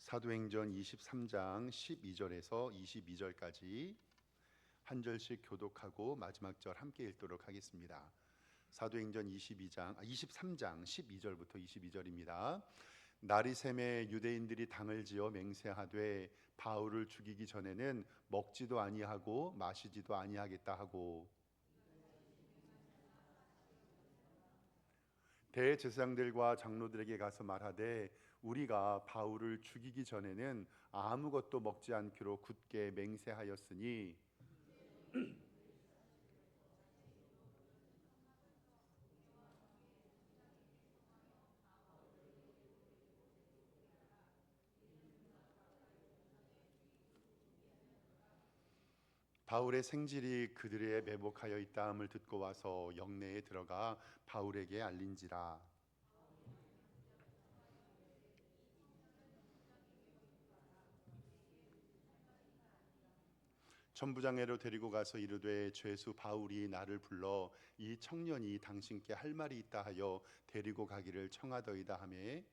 사도행전 23장 12절에서 22절까지 한 절씩 교독하고 마지막 절 함께 읽도록 하겠습니다. 사도행전 23장 12절부터 22절입니다. 날이 새매 유대인들이 당을 지어 맹세하되 바울을 죽이기 전에는 먹지도 아니하고 마시지도 아니하겠다 하고, 대제사장들과 장로들에게 가서 말하되 우리가 바울을 죽이기 전에는 아무것도 먹지 않기로 굳게 맹세하였으니 바울의 생질이 그들에 매복하여 있다함을 듣고 와서 영내에 들어가 바울에게 알린지라. 천부장애로 데리고 가서 이르되 죄수 바울이 나를 불러 이 청년이 당신께 할 말이 있다 하여 데리고 가기를 청하더이다 하매,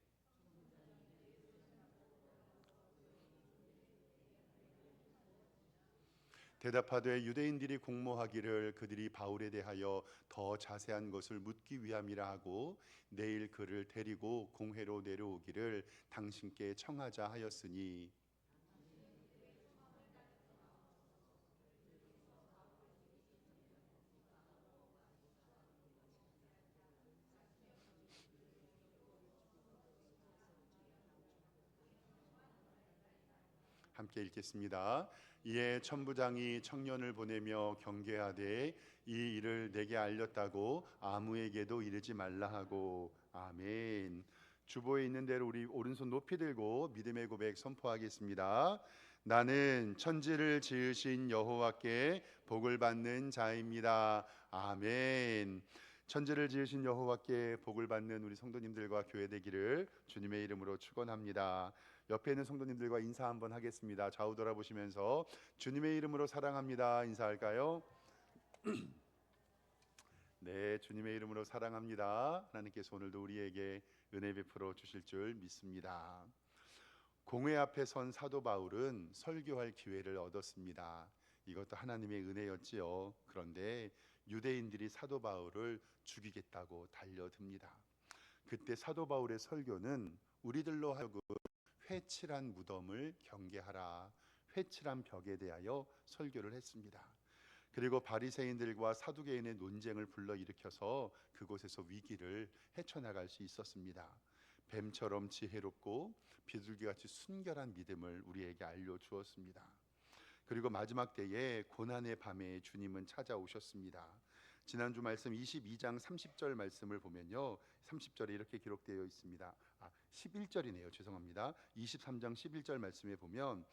대답하되 유대인들이 공모하기를 그들이 바울에 대하여 더 자세한 것을 묻기 위함이라 하고 내일 그를 데리고 공회로 내려오기를 당신께 청하자 하였으니, 함께 읽겠습니다. 이에 천부장이 청년을 보내며 경계하되 이 일을 내게 알렸다고 아무에게도 이르지 말라 하고. 아멘. 주보에 있는 대로 우리 오른손 높이 들고 믿음의 고백 선포하겠습니다. 나는 천지를 지으신 여호와께 복을 받는 자입니다. 아멘. 천지를 지으신 여호와께 복을 받는 우리 성도님들과 교회 되기를 주님의 이름으로 축원합니다. 옆에 있는 성도님들과 인사 한번 하겠습니다. 좌우 돌아보시면서 주님의 이름으로 사랑합니다 인사할까요? 네, 주님의 이름으로 사랑합니다. 하나님께서 오늘도 우리에게 은혜 베풀어 주실 줄 믿습니다. 공회 앞에 선 사도 바울은 설교할 기회를 얻었습니다. 이것도 하나님의 은혜였지요. 그런데 유대인들이 사도 바울을 죽이겠다고 달려듭니다. 그때 사도 바울의 설교는 우리들로 하여금 회칠한 무덤을 경계하라, 회칠한 벽에 대하여 설교를 했습니다. 그리고 바리새인들과 사두개인의 논쟁을 불러일으켜서 그곳에서 위기를 헤쳐나갈 수 있었습니다. 뱀처럼 지혜롭고 비둘기같이 순결한 믿음을 우리에게 알려주었습니다. 그리고 마지막 때에 고난의 밤에 주님은 찾아오셨습니다. 지난주 말씀 22장 30절 말씀을 보면요, 30절에 이렇게 기록되어 있습니다. 11절이네요. 죄송합니다. 23장 11절 말씀에 보면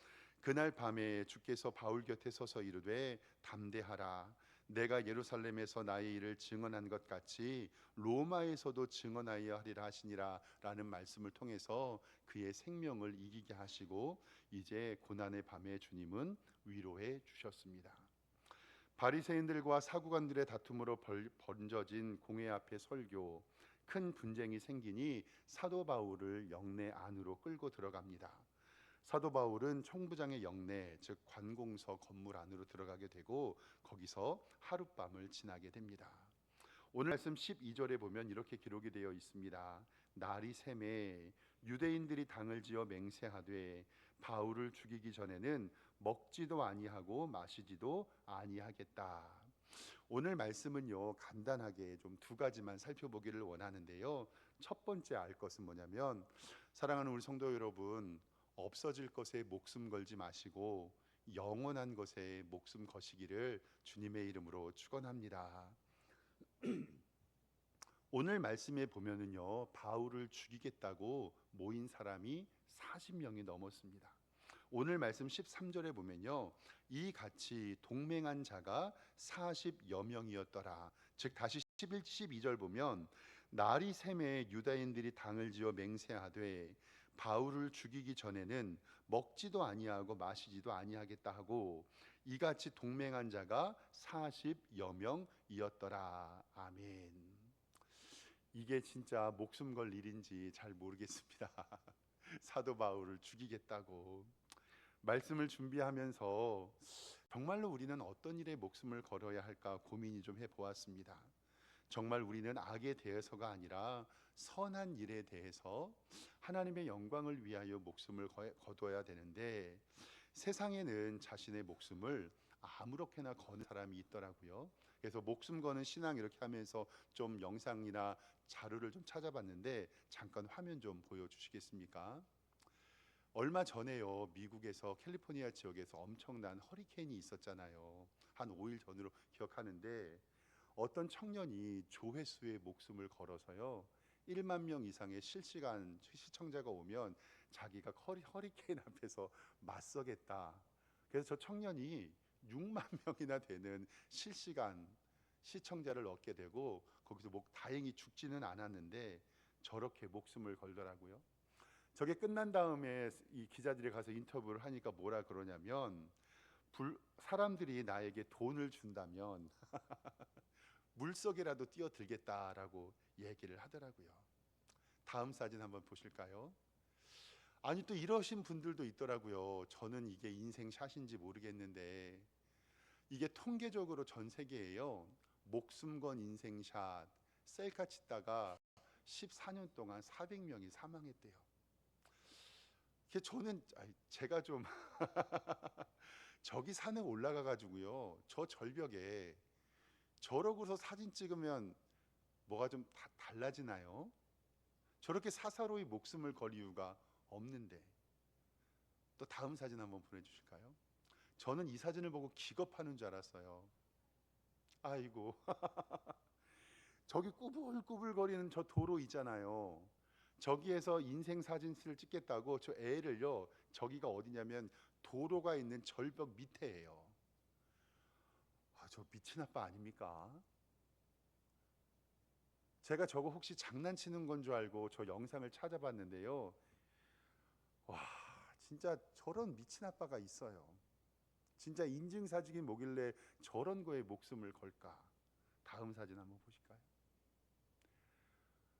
그날 밤에 주께서 바울 곁에 서서 이르되 담대하라, 내가 예루살렘에서 나의 일을 증언한 것 같이 로마에서도 증언하여 하리라 하시니라 라는 말씀을 통해서 그의 생명을 이기게 하시고 이제 고난의 밤에 주님은 위로해 주셨습니다. 바리새인들과 사구관들의 다툼으로 번져진 공회 앞의 설교, 큰 분쟁이 생기니 사도 바울을 영내 안으로 끌고 들어갑니다. 사도 바울은 총부장의 영내, 즉 관공서 건물 안으로 들어가게 되고 거기서 하룻밤을 지나게 됩니다. 오늘 말씀 12절에 보면 이렇게 기록이 되어 있습니다. 날이 새매 유대인들이 당을 지어 맹세하되 바울을 죽이기 전에는 먹지도 아니하고 마시지도 아니하겠다. 오늘 말씀은요, 간단하게 좀 두 가지만 살펴보기를 원하는데요. 첫 번째 알 것은 뭐냐면, 사랑하는 우리 성도 여러분, 없어질 것에 목숨 걸지 마시고 영원한 것에 목숨 거시기를 주님의 이름으로 축원합니다. 오늘 말씀에 보면은요, 바울을 죽이겠다고 모인 사람이 40명이 넘었습니다. 오늘 말씀 13절에 보면요, 이 같이 동맹한 자가 40여 명이었더라. 즉 다시 12절 보면 날이 새매 유다인들이 당을 지어 맹세하되 바울을 죽이기 전에는 먹지도 아니하고 마시지도 아니하겠다 하고 이같이 동맹한 자가 40여 명이었더라. 아멘. 이게 진짜 목숨 걸 일인지 잘 모르겠습니다. 사도 바울을 죽이겠다고. 말씀을 준비하면서 정말로 우리는 어떤 일에 목숨을 걸어야 할까 고민이 좀 해보았습니다. 정말 우리는 악에 대해서가 아니라 선한 일에 대해서 하나님의 영광을 위하여 목숨을 거둬야 되는데, 세상에는 자신의 목숨을 아무렇게나 거는 사람이 있더라고요. 그래서 목숨 거는 신앙 이렇게 하면서 좀 영상이나 자료를 좀 찾아봤는데, 잠깐 화면 좀 보여주시겠습니까? 얼마 전에요, 미국에서 캘리포니아 지역에서 엄청난 허리케인이 있었잖아요. 한 5일 전으로 기억하는데, 어떤 청년이 조회수의 목숨을 걸어서요, 1만 명 이상의 실시간 시청자가 오면 자기가 허리케인 앞에서 맞서겠다. 그래서 저 청년이 6만 명이나 되는 실시간 시청자를 얻게 되고, 거기서 다행히 죽지는 않았는데 저렇게 목숨을 걸더라고요. 저게 끝난 다음에 이 기자들이 가서 인터뷰를 하니까 뭐라 그러냐면, 사람들이 나에게 돈을 준다면 물속에라도 뛰어들겠다라고 얘기를 하더라고요. 다음 사진 한번 보실까요? 아니, 또 이러신 분들도 있더라고요. 저는 이게 인생샷인지 모르겠는데, 이게 통계적으로 전 세계에요, 목숨 건 인생샷 셀카 찍다가 14년 동안 400명이 사망했대요. 저는 제가 좀 저기 산에 올라가 가지고요, 저 절벽에 저러고서 사진 찍으면 뭐가 좀 달라지나요? 저렇게 사사로이 목숨을 걸 이유가 없는데. 또 다음 사진 한번 보내주실까요? 저는 이 사진을 보고 기겁하는 줄 알았어요. 아이고, 저기 꾸불꾸불거리는 저 도로 있잖아요. 저기에서 인생 사진을 찍겠다고 저 애를요, 저기가 어디냐면 도로가 있는 절벽 밑에예요. 저 미친 아빠 아닙니까? 제가 저거 혹시 장난치는 건 줄 알고 저 영상을 찾아봤는데요, 와, 진짜 저런 미친 아빠가 있어요. 진짜 인증사직이 뭐길래 저런 거에 목숨을 걸까? 다음 사진 한번 보실까요?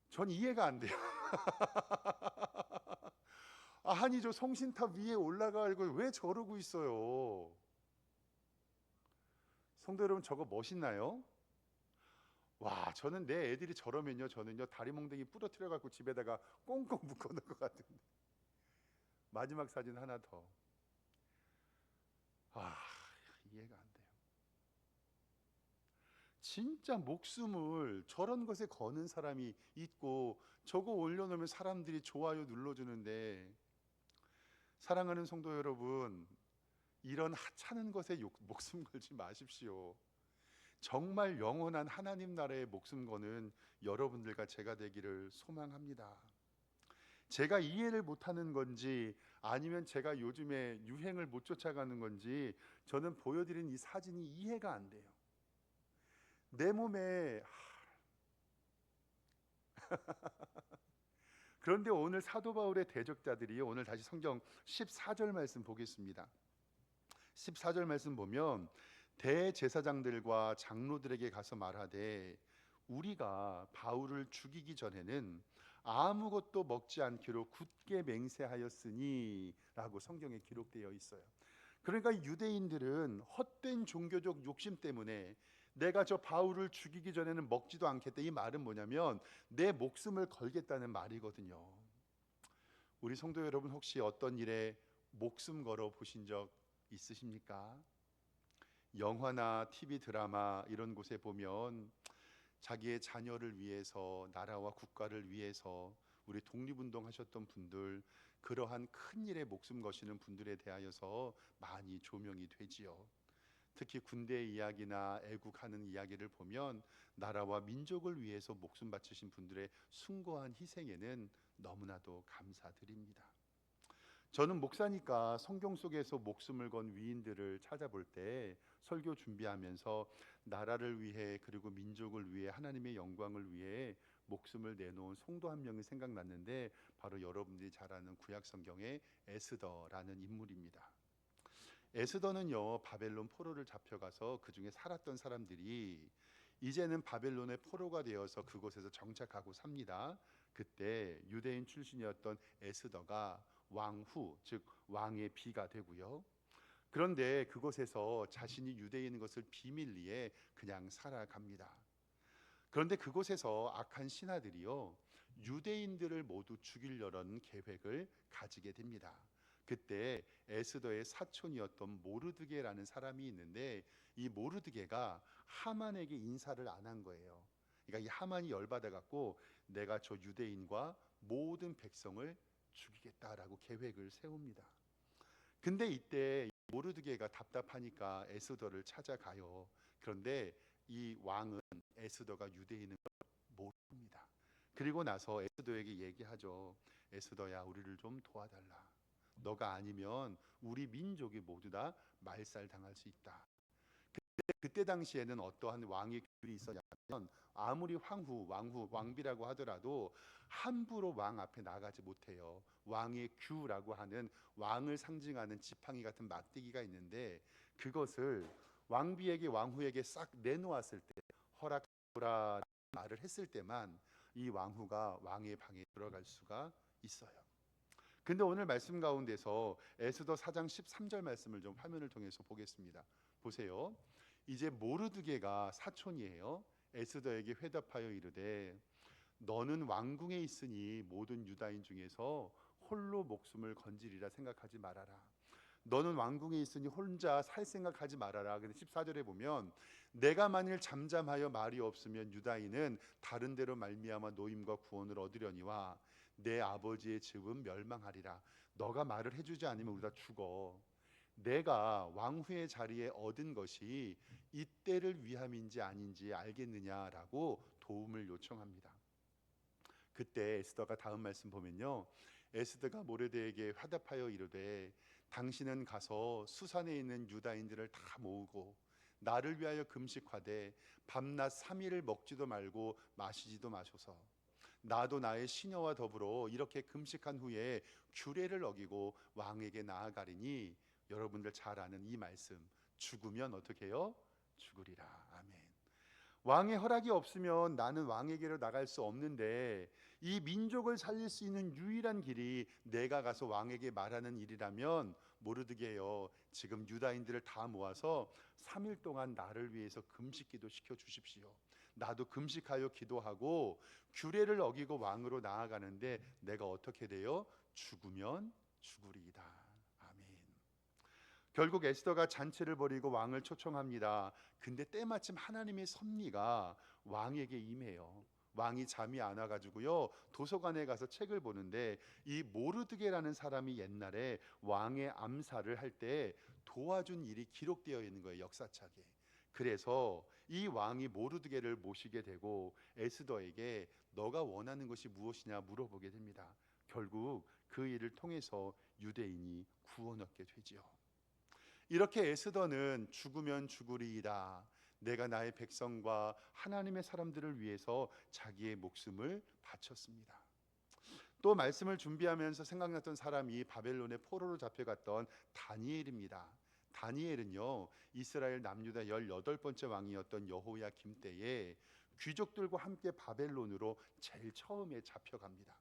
전 이해가 안 돼요. 아니, 저 성신탑 위에 올라가고 왜 저러고 있어요? 성도 여러분, 저거 멋있나요? 와, 저는 내 애들이 저러면요, 저는요 다리 몽둥이 부러뜨려 갖고 집에다가 꽁꽁 묶어 놓을 것 같은데. 마지막 사진 하나 더. 아, 이해가 안 돼요. 진짜 목숨을 저런 것에 거는 사람이 있고, 저거 올려놓으면 사람들이 좋아요 눌러주는데, 사랑하는 성도 여러분, 이런 하찮은 것에 목숨 걸지 마십시오. 정말 영원한 하나님 나라에 목숨 거는 여러분들과 제가 되기를 소망합니다. 제가 이해를 못하는 건지 아니면 제가 요즘에 유행을 못 쫓아가는 건지, 저는 보여드린 이 사진이 이해가 안 돼요. 내 몸에. 그런데 오늘 사도 바울의 대적자들이, 오늘 다시 성경 14절 말씀 보겠습니다. 14절 말씀 보면, 대제사장들과 장로들에게 가서 말하되 우리가 바울을 죽이기 전에는 아무것도 먹지 않기로 굳게 맹세하였으니 라고 성경에 기록되어 있어요. 그러니까 유대인들은 헛된 종교적 욕심 때문에 내가 저 바울을 죽이기 전에는 먹지도 않겠다, 이 말은 뭐냐면 내 목숨을 걸겠다는 말이거든요. 우리 성도 여러분, 혹시 어떤 일에 목숨 걸어 보신 적 있으십니까? 영화나 TV 드라마 이런 곳에 보면 자기의 자녀를 위해서, 나라와 국가를 위해서 우리 독립운동 하셨던 분들, 그러한 큰 일에 목숨 거시는 분들에 대하여서 많이 조명이 되지요. 특히 군대 이야기나 애국하는 이야기를 보면 나라와 민족을 위해서 목숨 바치신 분들의 숭고한 희생에는 너무나도 감사드립니다. 저는 목사니까 성경 속에서 목숨을 건 위인들을 찾아볼 때, 설교 준비하면서 나라를 위해 그리고 민족을 위해 하나님의 영광을 위해 목숨을 내놓은 성도 한 명이 생각났는데, 바로 여러분들이 잘 아는 구약 성경의 에스더라는 인물입니다. 에스더는요, 바벨론 포로를 잡혀가서 그 중에 살았던 사람들이 이제는 바벨론의 포로가 되어서 그곳에서 정착하고 삽니다. 그때 유대인 출신이었던 에스더가 왕후, 즉 왕의 비가 되고요. 그런데 그곳에서 자신이 유대인인 것을 비밀리에 그냥 살아갑니다. 그런데 그곳에서 악한 신하들이요, 유대인들을 모두 죽이려는 계획을 가지게 됩니다. 그때 에스더의 사촌이었던 모르드게라는 사람이 있는데, 이 모르드게가 하만에게 인사를 안 한 거예요. 그러니까 이 하만이 열받아 갖고 내가 저 유대인과 모든 백성을 죽이겠다라고 계획을 세웁니다. 근데 이때 모르드게가 답답하니까 에스더를 찾아가요. 그런데 이 왕은 에스더가 유대인을 모릅니다. 그리고 나서 에스더에게 얘기하죠. 에스더야, 우리를 좀 도와달라. 너가 아니면 우리 민족이 모두 다 말살당할 수 있다. 그때 당시에는 어떠한 왕의 규율이 있었냐면, 아무리 왕비라고 하더라도 함부로 왕 앞에 나가지 못해요. 왕의 규라고 하는 왕을 상징하는 지팡이 같은 막대기가 있는데, 그것을 왕비에게 왕후에게 싹 내놓았을 때, 허락하라 말을 했을 때만 이 왕후가 왕의 방에 들어갈 수가 있어요. 근데 오늘 말씀 가운데서 에스더 4장 13절 말씀을 좀 화면을 통해서 보겠습니다. 보세요. 이제 모르드게가 사촌이에요. 에스더에게 회답하여 이르되, 너는 왕궁에 있으니 모든 유다인 중에서 홀로 목숨을 건지리라 생각하지 말아라. 너는 왕궁에 있으니 혼자 살 생각하지 말아라. 근데 14절에 보면, 내가 만일 잠잠하여 말이 없으면 유다인은 다른 데로 말미암아 노임과 구원을 얻으려니와 내 아버지의 집은 멸망하리라. 너가 말을 해주지 않으면 우리 다 죽어. 내가 왕후의 자리에 얻은 것이 이때를 위함인지 아닌지 알겠느냐라고 도움을 요청합니다. 그때 에스더가 다음 말씀 보면요, 에스더가 모르드게에게 화답하여 이르되, 당신은 가서 수산에 있는 유다인들을 다 모으고 나를 위하여 금식하되 밤낮 3일을 먹지도 말고 마시지도 마소서. 나도 나의 시녀와 더불어 이렇게 금식한 후에 규례를 어기고 왕에게 나아가리니, 여러분들 잘 아는 이 말씀, 죽으면 어떻게 해요? 죽으리라. 아멘. 왕의 허락이 없으면 나는 왕에게로 나갈 수 없는데, 이 민족을 살릴 수 있는 유일한 길이 내가 가서 왕에게 말하는 일이라면, 모르드게요, 지금 유다인들을 다 모아서 3일 동안 나를 위해서 금식기도 시켜 주십시오. 나도 금식하여 기도하고 규례를 어기고 왕으로 나아가는데 내가 어떻게 돼요? 죽으면 죽으리이다. 아멘. 결국 에스더가 잔치를 벌이고 왕을 초청합니다. 근데 때마침 하나님의 섭리가 왕에게 임해요. 왕이 잠이 안 와가지고요, 도서관에 가서 책을 보는데, 이 모르드게라는 사람이 옛날에 왕의 암살을 할 때 도와준 일이 기록되어 있는 거예요, 역사책에. 그래서 이 왕이 모르드게를 모시게 되고 에스더에게 너가 원하는 것이 무엇이냐 물어보게 됩니다. 결국 그 일을 통해서 유대인이 구원 얻게 되지요. 이렇게 에스더는 죽으면 죽으리이다, 내가 나의 백성과 하나님의 사람들을 위해서 자기의 목숨을 바쳤습니다. 또 말씀을 준비하면서 생각났던 사람이 바벨론의 포로로 잡혀갔던 다니엘입니다. 다니엘은요, 이스라엘 남유다 18번째 왕이었던 여호야김 때에 귀족들과 함께 바벨론으로 제일 처음에 잡혀갑니다.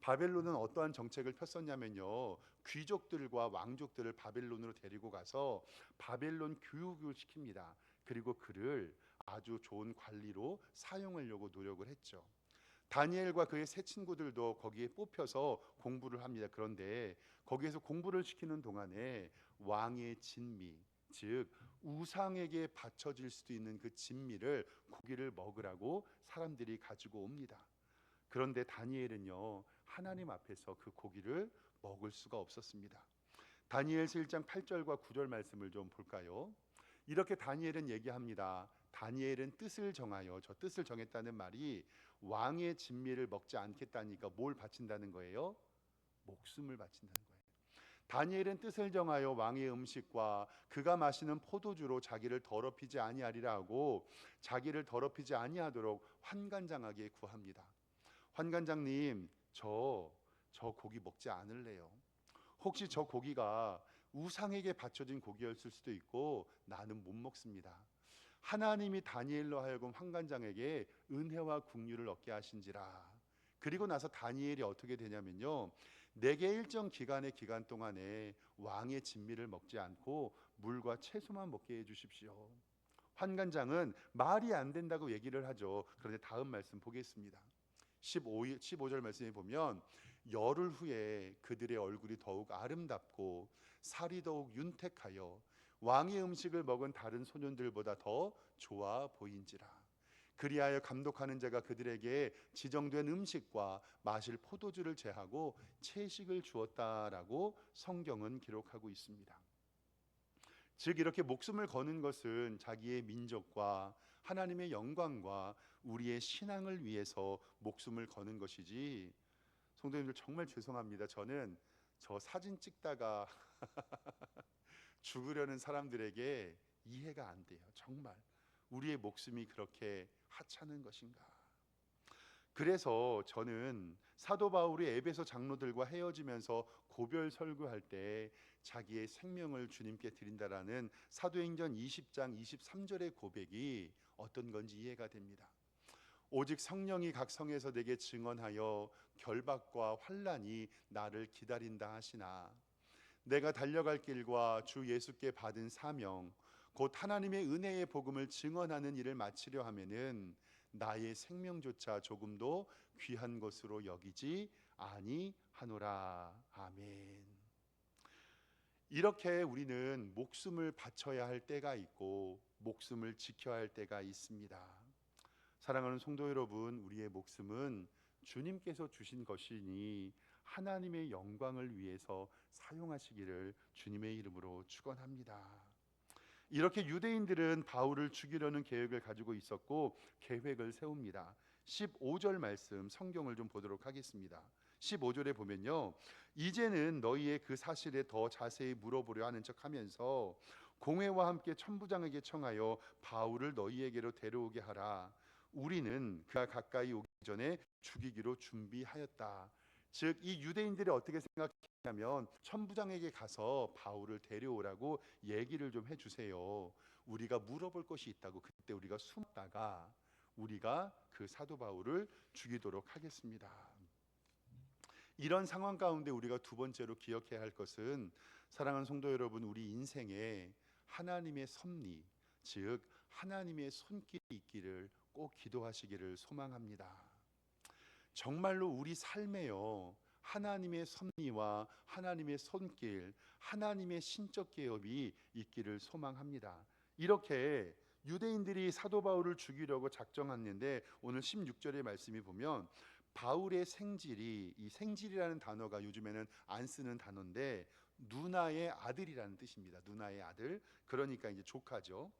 바벨론은 어떠한 정책을 폈었냐면요, 귀족들과 왕족들을 바벨론으로 데리고 가서 바벨론 교육을 시킵니다. 그리고 그를 아주 좋은 관리로 사용하려고 노력을 했죠. 다니엘과 그의 세 친구들도 거기에 뽑혀서 공부를 합니다. 그런데 거기에서 공부를 시키는 동안에 왕의 진미, 즉 우상에게 바쳐질 수도 있는 그 진미를, 고기를 먹으라고 사람들이 가지고 옵니다. 그런데 다니엘은요, 하나님 앞에서 그 고기를 먹을 수가 없었습니다. 다니엘서 1장 8절과 9절 말씀을 좀 볼까요? 이렇게 다니엘은 얘기합니다. 다니엘은 뜻을 정하여, 저 뜻을 정했다는 말이 왕의 진미를 먹지 않겠다니까 뭘 바친다는 거예요? 목숨을 바친다는 거예요. 다니엘은 뜻을 정하여 왕의 음식과 그가 마시는 포도주로 자기를 더럽히지 아니하리라 하고, 자기를 더럽히지 아니하도록 환관장에게 구합니다. 환관장님, 저 고기 먹지 않을래요. 혹시 저 고기가 우상에게 바쳐진 고기였을 수도 있고 나는 못 먹습니다. 하나님이 다니엘로 하여금 환관장에게 은혜와 긍휼을 얻게 하신지라. 그리고 나서 다니엘이 어떻게 되냐면요, 내게 일정 기간 동안에 왕의 진미를 먹지 않고 물과 채소만 먹게 해주십시오. 환관장은 말이 안 된다고 얘기를 하죠. 그런데 다음 말씀 보겠습니다. 15절 말씀에 보면 열흘 후에 그들의 얼굴이 더욱 아름답고 살이 더욱 윤택하여 왕의 음식을 먹은 다른 소년들보다 더 좋아 보인지라. 그리하여 감독하는 자가 그들에게 지정된 음식과 마실 포도주를 제하고 채식을 주었다라고 성경은 기록하고 있습니다. 즉 이렇게 목숨을 거는 것은 자기의 민족과 하나님의 영광과 우리의 신앙을 위해서 목숨을 거는 것이지, 성도님들 정말 죄송합니다. 저는 저 사진 찍다가 죽으려는 사람들에게 이해가 안 돼요. 정말 우리의 목숨이 그렇게 하찮은 것인가. 그래서 저는 사도 바울이 에베소 장로들과 헤어지면서 고별 설교할 때 자기의 생명을 주님께 드린다라는 사도행전 20장 23절의 고백이 어떤 건지 이해가 됩니다. 오직 성령이 각 성에서 내게 증언하여 결박과 환난이 나를 기다린다 하시나 내가 달려갈 길과 주 예수께 받은 사명 곧 하나님의 은혜의 복음을 증언하는 일을 마치려 하면은 나의 생명조차 조금도 귀한 것으로 여기지 아니하노라. 아멘. 이렇게 우리는 목숨을 바쳐야 할 때가 있고 목숨을 지켜야 할 때가 있습니다. 사랑하는 성도 여러분, 우리의 목숨은 주님께서 주신 것이니 하나님의 영광을 위해서 사용하시기를 주님의 이름으로 축원합니다. 이렇게 유대인들은 바울을 죽이려는 계획을 가지고 있었고 계획을 세웁니다. 15절 말씀 성경을 좀 보도록 하겠습니다. 15절에 보면요, 이제는 너희의 그 사실에 더 자세히 물어보려 하는 척하면서 공회와 함께 천부장에게 청하여 바울을 너희에게로 데려오게 하라. 우리는 그가 가까이 오기 전에 죽이기로 준비하였다. 즉 이 유대인들이 어떻게 생각했냐면 천부장에게 가서 바울을 데려오라고 얘기를 좀 해주세요. 우리가 물어볼 것이 있다고. 그때 우리가 숨다가 우리가 그 사도 바울을 죽이도록 하겠습니다. 이런 상황 가운데 우리가 두 번째로 기억해야 할 것은, 사랑하는 성도 여러분, 우리 인생에 하나님의 섭리, 즉 하나님의 손길이 있기를 꼭 기도하시기를 소망합니다. 정말로 우리 삶에요, 하나님의 섭리와 하나님의 손길, 하나님의 신적 개업이 있기를 소망합니다. 이렇게 유대인들이 사도 바울을 죽이려고 작정했는데 오늘 16절의 말씀이 보면 바울의 생질이, 이 생질이라는 단어가 요즘에는 안 쓰는 단어인데 누나의 아들이라는 뜻입니다. 누나의 아들, 그러니까 이제 조카죠.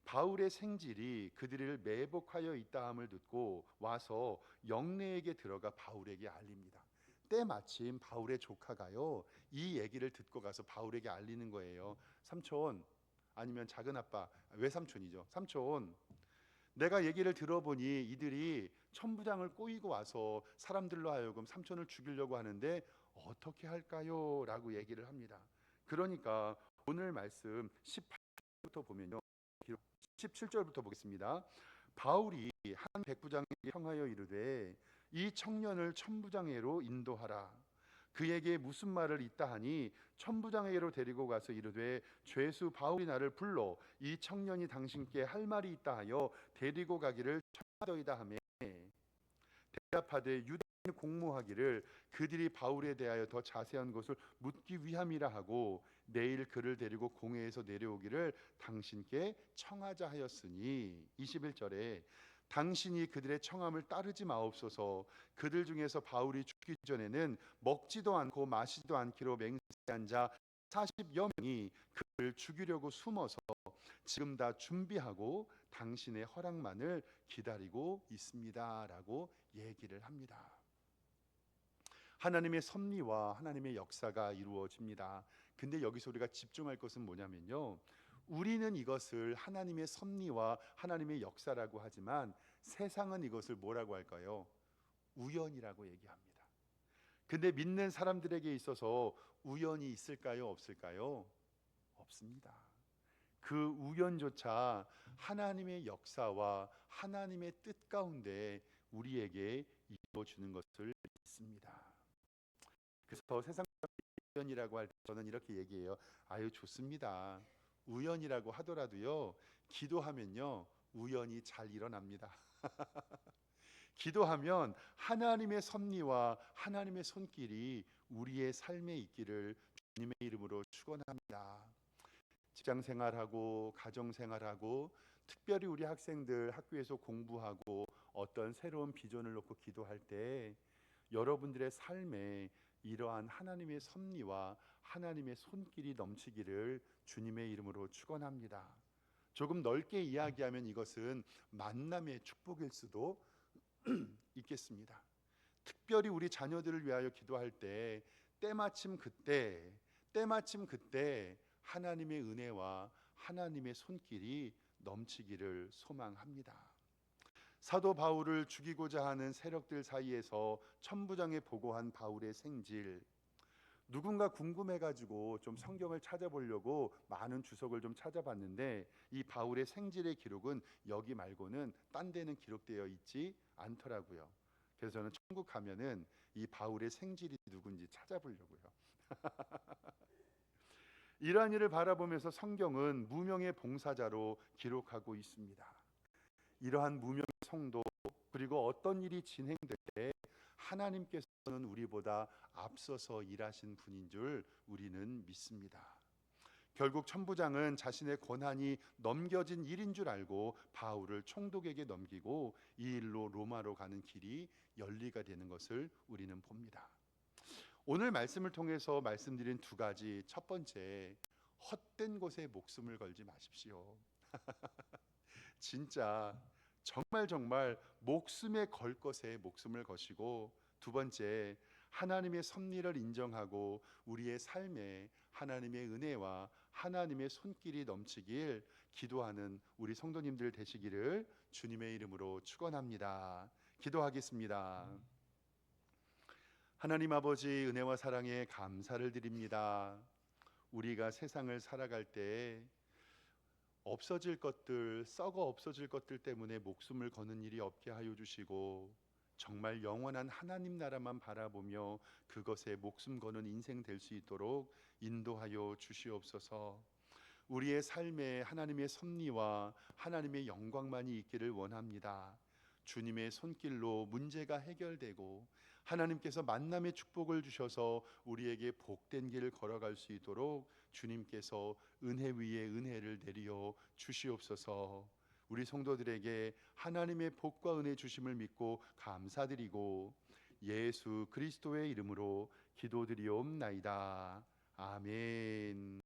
바울의 생질이 그들을 매복하여 있다함을 듣고 와서 영내에게 들어가 바울에게 알립니다. 때마침 바울의 조카가요, 이 얘기를 듣고 가서 바울에게 알리는 거예요. 삼촌, 아니면 작은 아빠, 외삼촌이죠. 삼촌, 내가 얘기를 들어보니 이들이 천부장을 꼬이고 와서 사람들로 하여금 삼촌을 죽이려고 하는데 어떻게 할까요? 라고 얘기를 합니다. 그러니까 오늘 말씀 18절부터 보면요, 17절부터 보겠습니다. 바울이 한 백부장에게 청하여 이르되 이 청년을 천부장에게로 인도하라. 그에게 무슨 말을 있다 하니 천부장에게로 데리고 가서 이르되 죄수 바울이 나를 불러 이 청년이 당신께 할 말이 있다 하여 데리고 가기를 청하더이다 하매 대답하되 유대인 공모하기를 그들이 바울에 대하여 더 자세한 것을 묻기 위함이라 하고 내일 그를 데리고 공회에서 내려오기를 당신께 청하자 하였으니 21절에 당신이 그들의 청함을 따르지 마옵소서. 그들 중에서 바울이 죽기 전에는 먹지도 않고 마시지도 않기로 맹세한 자 40여 명이 그를 죽이려고 숨어서 지금 다 준비하고 당신의 허락만을 기다리고 있습니다 라고 얘기를 합니다. 하나님의 섭리와 하나님의 역사가 이루어집니다. 근데 여기서 우리가 집중할 것은 뭐냐면요, 우리는 이것을 하나님의 섭리와 하나님의 역사라고 하지만 세상은 이것을 뭐라고 할까요? 우연이라고 얘기합니다. 근데 믿는 사람들에게 있어서 우연이 있을까요? 없을까요? 없습니다. 그 우연조차 하나님의 역사와 하나님의 뜻 가운데 우리에게 이루어주는 것을 믿습니다. 그래서 세상 우연이라고 할 때 저는 이렇게 얘기해요. 아유 좋습니다. 우연이라고 하더라도요, 기도하면요 우연이 잘 일어납니다. 기도하면 하나님의 섭리와 하나님의 손길이 우리의 삶에 있기를 주님의 이름으로 축원합니다. 직장 생활하고 가정 생활하고 특별히 우리 학생들 학교에서 공부하고 어떤 새로운 비전을 놓고 기도할 때 여러분들의 삶에 이러한 하나님의 섭리와 하나님의 손길이 넘치기를 주님의 이름으로 축원합니다. 조금 넓게 이야기하면 이것은 만남의 축복일 수도 있겠습니다. 특별히 우리 자녀들을 위하여 기도할 때 때마침 그때 하나님의 은혜와 하나님의 손길이 넘치기를 소망합니다. 사도 바울을 죽이고자 하는 세력들 사이에서 천부장에 보고한 바울의 생질, 누군가 궁금해가지고 좀 성경을 찾아보려고 많은 주석을 좀 찾아봤는데 이 바울의 생질의 기록은 여기 말고는 딴 데는 기록되어 있지 않더라고요. 그래서 저는 천국 가면은 이 바울의 생질이 누군지 찾아보려고요. 이러한 일을 바라보면서 성경은 무명의 봉사자로 기록하고 있습니다. 이러한 무명의 성도, 그리고 어떤 일이 진행될 때 하나님께서는 우리보다 앞서서 일하신 분인 줄 우리는 믿습니다. 결국 천부장은 자신의 권한이 넘겨진 일인 줄 알고 바울을 총독에게 넘기고 이 일로 로마로 가는 길이 열리게 되는 것을 우리는 봅니다. 오늘 말씀을 통해서 말씀드린 두 가지, 첫 번째, 헛된 곳에 목숨을 걸지 마십시오. 진짜 정말 목숨에 걸 것에 목숨을 거시고, 두 번째, 하나님의 섭리를 인정하고 우리의 삶에 하나님의 은혜와 하나님의 손길이 넘치길 기도하는 우리 성도님들 되시기를 주님의 이름으로 축원합니다. 기도하겠습니다. 하나님 아버지, 은혜와 사랑에 감사를 드립니다. 우리가 세상을 살아갈 때 없어질 것들, 썩어 없어질 것들 때문에 목숨을 거는 일이 없게 하여 주시고, 정말 영원한 하나님 나라만 바라보며 그것에 목숨 거는 인생 될 수 있도록 인도하여 주시옵소서. 우리의 삶에 하나님의 섭리와 하나님의 영광만이 있기를 원합니다. 주님의 손길로 문제가 해결되고 하나님께서 만남의 축복을 주셔서 우리에게 복된 길을 걸어갈 수 있도록 주님께서 은혜 위에 은혜를 내려 주시옵소서. 우리 성도들에게 하나님의 복과 은혜 주심을 믿고 감사드리고 예수 그리스도의 이름으로 기도드리옵나이다. 아멘.